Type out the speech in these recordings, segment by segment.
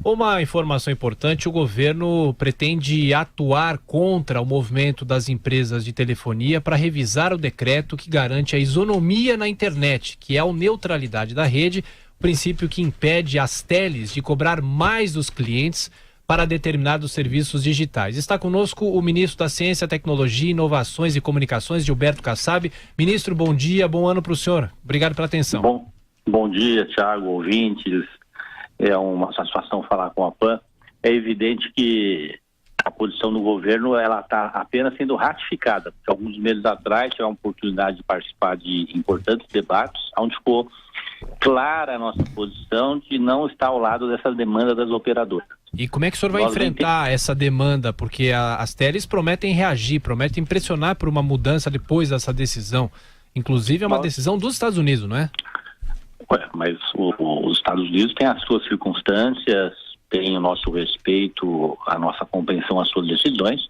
Uma informação importante: o governo pretende atuar contra o movimento das empresas de telefonia para revisar o decreto que garante a isonomia na internet, que é a neutralidade da rede, princípio que impede as teles de cobrar mais dos clientes para determinados serviços digitais. Está conosco o ministro da Ciência, Tecnologia, Inovações e Comunicações, Gilberto Kassab. Ministro, bom dia, bom ano para o senhor. Obrigado pela atenção. Bom dia, Thiago, ouvintes. É uma satisfação falar com a PAN. É evidente que a posição do governo ela está apenas sendo ratificada, porque alguns meses atrás tive a oportunidade de participar de importantes debates, onde ficou clara a nossa posição de não estar ao lado dessa demanda das operadoras. E como é que o senhor vai enfrentar essa demanda? Porque as teles prometem reagir, prometem pressionar por uma mudança depois dessa decisão. Inclusive é uma decisão dos Estados Unidos, não é? Mas os Estados Unidos têm as suas circunstâncias, têm o nosso respeito, a nossa compreensão às suas decisões,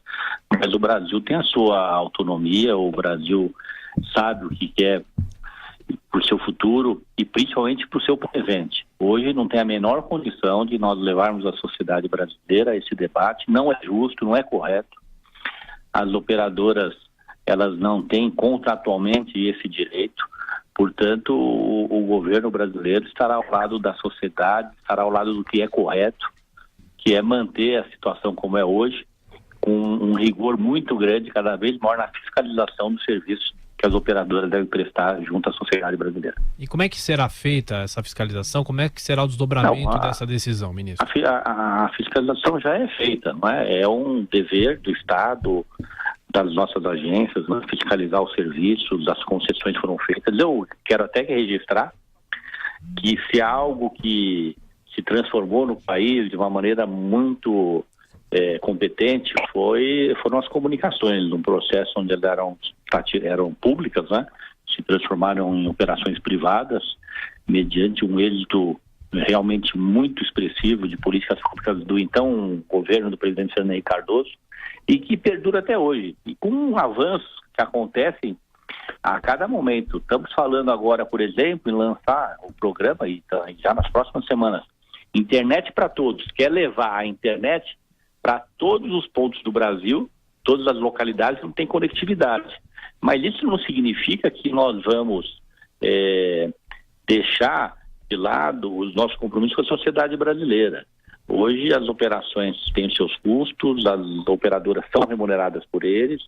mas o Brasil tem a sua autonomia, o Brasil sabe o que quer para o seu futuro e principalmente para o seu presente. Hoje não tem a menor condição de nós levarmos a sociedade brasileira a esse debate, não é justo, não é correto. As operadoras, elas não têm contratualmente esse direito, portanto o governo brasileiro estará ao lado da sociedade, estará ao lado do que é correto, que é manter a situação como é hoje, com um rigor muito grande, cada vez maior na fiscalização dos serviços que as operadoras devem prestar junto à sociedade brasileira. E como é que será feita essa fiscalização? Como é que será o desdobramento dessa decisão, ministro? A fiscalização já é feita, não é? É um dever do Estado, das nossas agências, né? Fiscalizar os serviços, as concessões que foram feitas. Eu quero até registrar que se há algo que se transformou no país de uma maneira muito competente foram as comunicações, num processo onde elas eram públicas, né? Se transformaram em operações privadas, mediante um êxito realmente muito expressivo de políticas públicas do então governo do presidente Fernando Henrique Cardoso, e que perdura até hoje. E com avanços que acontecem a cada momento. Estamos falando agora, por exemplo, em lançar o programa, e já nas próximas semanas, Internet para Todos, que é levar a internet para todos os pontos do Brasil, todas as localidades que não têm conectividade. Mas isso não significa que nós vamos deixar de lado os nossos compromissos com a sociedade brasileira. Hoje as operações têm seus custos, as operadoras são remuneradas por eles,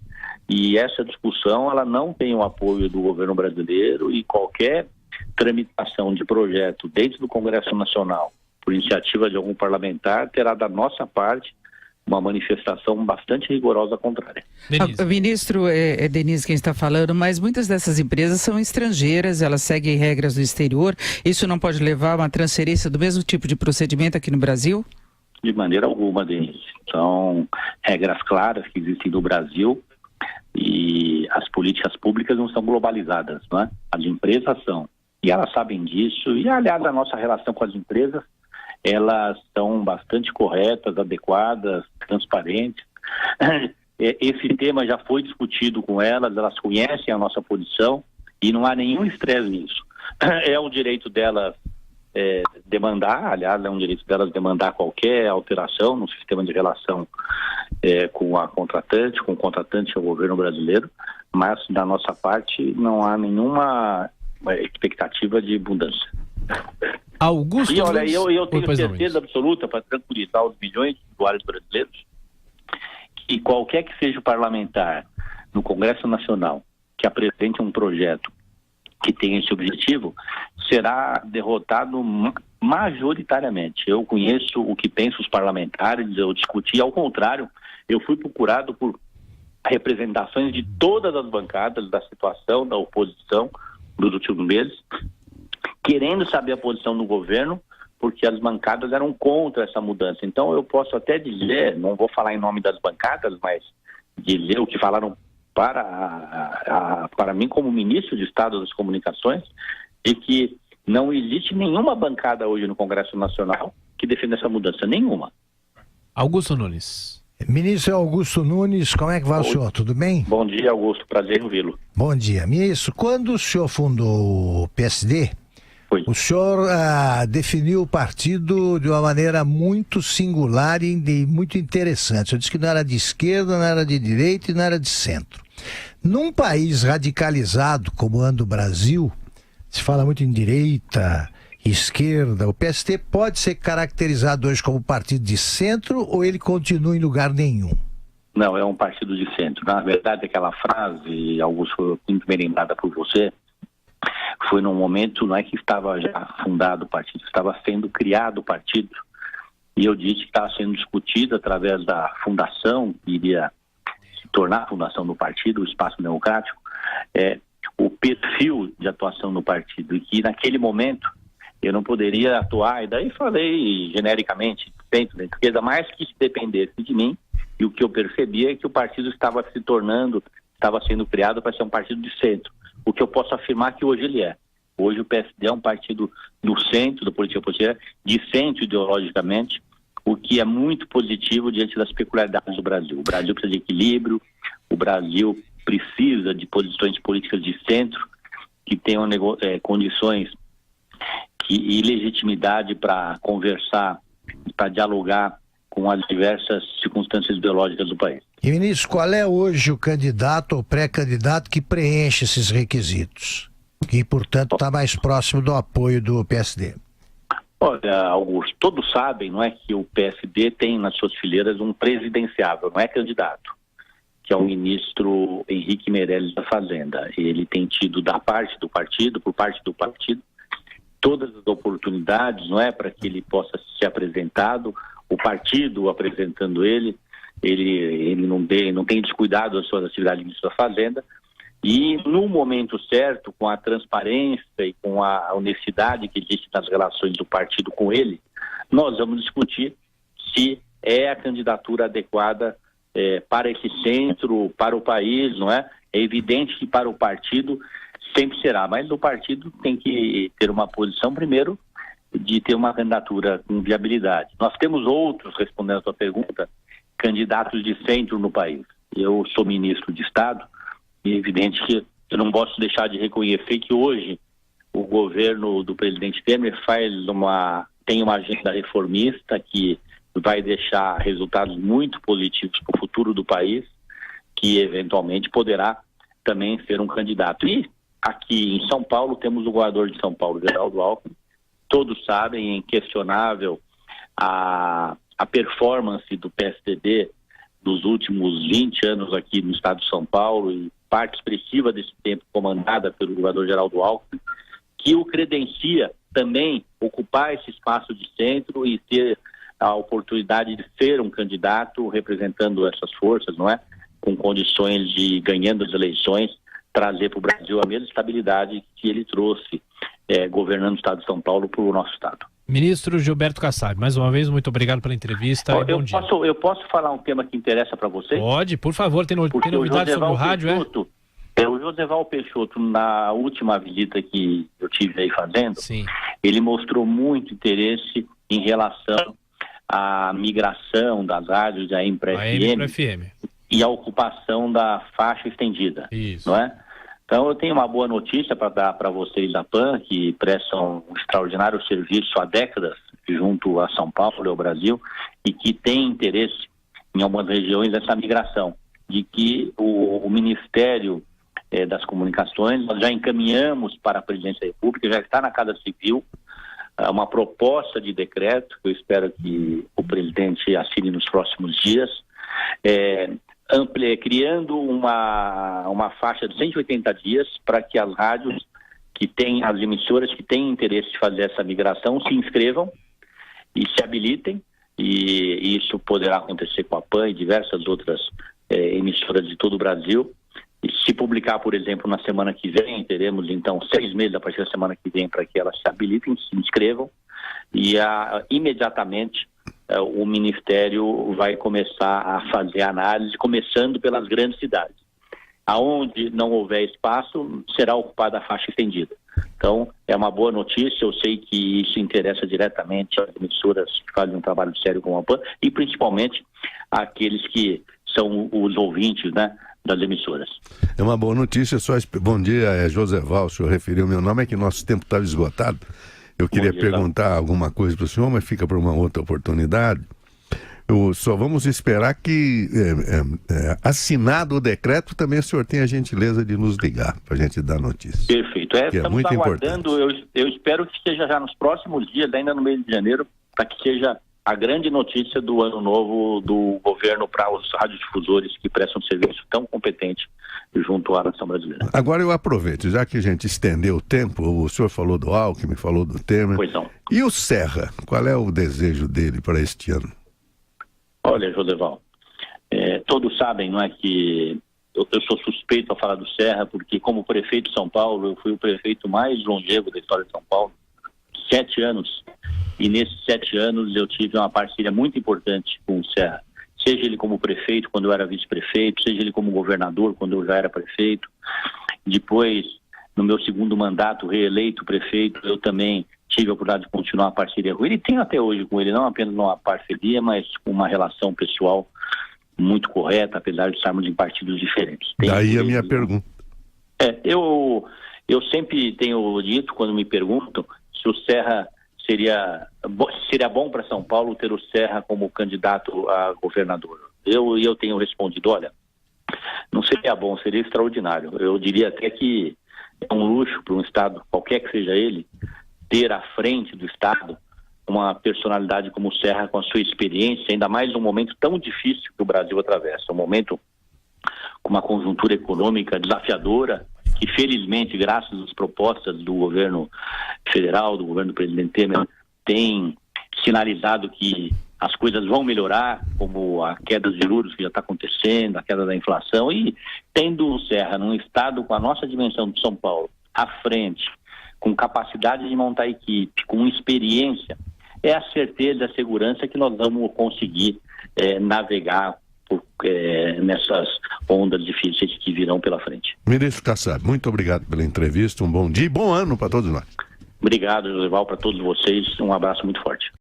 e essa discussão ela não tem o apoio do governo brasileiro, e qualquer tramitação de projeto dentro do Congresso Nacional, por iniciativa de algum parlamentar, terá da nossa parte uma manifestação bastante rigorosa contrária. Ministro, é Denise quem está falando, mas muitas dessas empresas são estrangeiras, elas seguem regras do exterior. Isso não pode levar a uma transferência do mesmo tipo de procedimento aqui no Brasil? De maneira alguma, Denise. São regras claras que existem no Brasil e as políticas públicas não são globalizadas, não é? As empresas são. E elas sabem disso. E, aliás, a nossa relação com as empresas, elas são bastante corretas, adequadas, transparentes. Esse tema já foi discutido com elas conhecem a nossa posição e não há nenhum estresse nisso. É um direito delas demandar, aliás, é um direito delas demandar qualquer alteração no sistema de relação com a contratante, com o contratante ao governo brasileiro, mas da nossa parte não há nenhuma expectativa de mudança. Augusto, e olha, eu tenho certeza absoluta, para tranquilizar os milhões de usuários brasileiros, que qualquer que seja o parlamentar no Congresso Nacional que apresente um projeto que tenha esse objetivo, será derrotado majoritariamente. Eu conheço o que pensam os parlamentares, eu discuti, ao contrário, eu fui procurado por representações de todas as bancadas da situação, da oposição, dos últimos meses, querendo saber a posição do governo, porque as bancadas eram contra essa mudança. Então eu posso até dizer, não vou falar em nome das bancadas, mas dizer o que falaram para mim como ministro de Estado das Comunicações, de que não existe nenhuma bancada hoje no Congresso Nacional que defenda essa mudança, nenhuma. Augusto Nunes. Ministro Augusto Nunes, como é que vai o senhor? Tudo bem? Bom dia, Augusto. Prazer em ouvi-lo. Bom dia. Ministro, quando o senhor fundou o PSD, O senhor definiu o partido de uma maneira muito singular e muito interessante. O senhor disse que não era de esquerda, não era de direita e não era de centro. Num país radicalizado como anda o Brasil, se fala muito em direita, esquerda. O PST pode ser caracterizado hoje como partido de centro ou ele continua em lugar nenhum? Não, é um partido de centro. Na verdade, aquela frase, Augusto, foi muito bem lembrada por você, foi num momento, não é que estava já fundado o partido, estava sendo criado o partido, e eu disse que estava sendo discutido através da fundação, que iria se tornar a fundação do partido, o Espaço Democrático, o perfil de atuação no partido, e que naquele momento eu não poderia atuar, e daí falei genericamente, dentro da esquerda, mais que se dependesse de mim, e o que eu percebia é que o partido estava se tornando, estava sendo criado para ser um partido de centro. O que eu posso afirmar que hoje ele é. Hoje o PSD é um partido do centro, da política política, de centro ideologicamente, o que é muito positivo diante das peculiaridades do Brasil. O Brasil precisa de equilíbrio, o Brasil precisa de posições políticas de centro, que tenham condições e legitimidade para conversar, para dialogar com as diversas circunstâncias ideológicas do país. E, ministro, qual é hoje o candidato ou pré-candidato que preenche esses requisitos? Que, portanto, está mais próximo do apoio do PSD? Olha, Augusto, todos sabem, não é, que o PSD tem nas suas fileiras um presidenciável, não é candidato, que é o ministro Henrique Meirelles da Fazenda. Ele tem tido da parte do partido, por parte do partido, todas as oportunidades, não é, para que ele possa ser apresentado, o partido apresentando ele não tem descuidado das suas atividades de ministro da Fazenda, e no momento certo, com a transparência e com a honestidade que existe nas relações do partido com ele, nós vamos discutir se é a candidatura adequada para esse centro, para o país, não é? É evidente que para o partido sempre será, mas o partido tem que ter uma posição, primeiro, de ter uma candidatura com viabilidade. Nós temos outros, respondendo a sua pergunta, candidatos de centro no país. Eu sou ministro de Estado e é evidente que eu não posso deixar de reconhecer que hoje o governo do presidente Temer tem uma agenda reformista que vai deixar resultados muito positivos para o futuro do país, que eventualmente poderá também ser um candidato. E aqui em São Paulo temos o governador de São Paulo, Geraldo Alckmin. Todos sabem, é inquestionável a performance do PSDB dos últimos 20 anos aqui no estado de São Paulo, e parte expressiva desse tempo comandada pelo governador Geraldo Alckmin, que o credencia também ocupar esse espaço de centro e ter a oportunidade de ser um candidato representando essas forças, não é? Com condições de, ganhando as eleições, trazer para o Brasil a mesma estabilidade que ele trouxe governando o estado de São Paulo para o nosso estado. Ministro Gilberto Kassab, mais uma vez, muito obrigado pela entrevista. Bom dia. Eu posso falar um tema que interessa para você? Pode, por favor, tem novidades sobre o rádio, O Josival Peixoto, na última visita que eu tive aí fazendo, sim, ele mostrou muito interesse em relação à migração das rádios da AM para FM e a ocupação da faixa estendida. Isso. Não é? Então eu tenho uma boa notícia para dar para vocês da PAN, que prestam um extraordinário serviço há décadas junto a São Paulo e ao Brasil, e que tem interesse em algumas regiões dessa migração, de que o Ministério das Comunicações, nós já encaminhamos para a Presidência da República, já está na Casa Civil, uma proposta de decreto, que eu espero que o presidente assine nos próximos dias, criando uma faixa de 180 dias para que as rádios as emissoras que têm interesse de fazer essa migração se inscrevam e se habilitem, e isso poderá acontecer com a PAN e diversas outras emissoras de todo o Brasil. E se publicar, por exemplo, na semana que vem, teremos então 6 meses a partir da semana que vem para que elas se habilitem, se inscrevam, e imediatamente o Ministério vai começar a fazer análise, começando pelas grandes cidades. Aonde não houver espaço, será ocupada a faixa estendida. Então, é uma boa notícia, eu sei que isso interessa diretamente às emissoras que fazem um trabalho sério como a PAN, e principalmente àqueles que são os ouvintes, né, das emissoras. É uma boa notícia. Bom dia, Joseval, o senhor referiu meu nome, é que nosso tempo estava esgotado. Eu queria perguntar alguma coisa para o senhor, mas fica para uma outra oportunidade. Só vamos esperar que, assinado o decreto, também o senhor tenha a gentileza de nos ligar, para a gente dar notícia. Perfeito. Estamos muito aguardando, eu espero que seja já nos próximos dias, ainda no mês de janeiro, para que seja a grande notícia do ano novo do governo para os radiodifusores que prestam serviço tão competente junto à nação brasileira. Agora eu aproveito, já que a gente estendeu o tempo, o senhor falou do Alckmin, falou do Temer. Pois não. E o Serra, qual é o desejo dele para este ano? Olha, Joseval, todos sabem, não é, que eu sou suspeito a falar do Serra, porque como prefeito de São Paulo, eu fui o prefeito mais longevo da história de São Paulo, 7 anos, e nesses 7 anos eu tive uma parceria muito importante com o Serra, seja ele como prefeito, quando eu era vice-prefeito, seja ele como governador, quando eu já era prefeito. Depois, no meu segundo mandato, reeleito prefeito, eu também tive a oportunidade de continuar a parceria com ele, e tenho até hoje com ele, não apenas uma parceria, mas uma relação pessoal muito correta, apesar de estarmos em partidos diferentes. Daí a minha pergunta. Eu sempre tenho dito, quando me perguntam, se o Serra seria bom para São Paulo ter o Serra como candidato a governador. Eu tenho respondido, olha, não seria bom, seria extraordinário. Eu diria até que é um luxo para um estado, qualquer que seja ele, ter à frente do estado uma personalidade como o Serra, com a sua experiência, ainda mais num momento tão difícil que o Brasil atravessa, um momento com uma conjuntura econômica desafiadora, que felizmente, graças às propostas do governo federal, do governo do presidente Temer, tem sinalizado que as coisas vão melhorar, como a queda de juros que já está acontecendo, a queda da inflação, e tendo o Serra num estado com a nossa dimensão de São Paulo à frente, com capacidade de montar equipe, com experiência, é a certeza, a segurança que nós vamos conseguir navegar nessas ondas difíceis que virão pela frente. Ministro Kassab, muito obrigado pela entrevista, um bom dia e bom ano para todos nós. Obrigado, Joseval, para todos vocês, um abraço muito forte.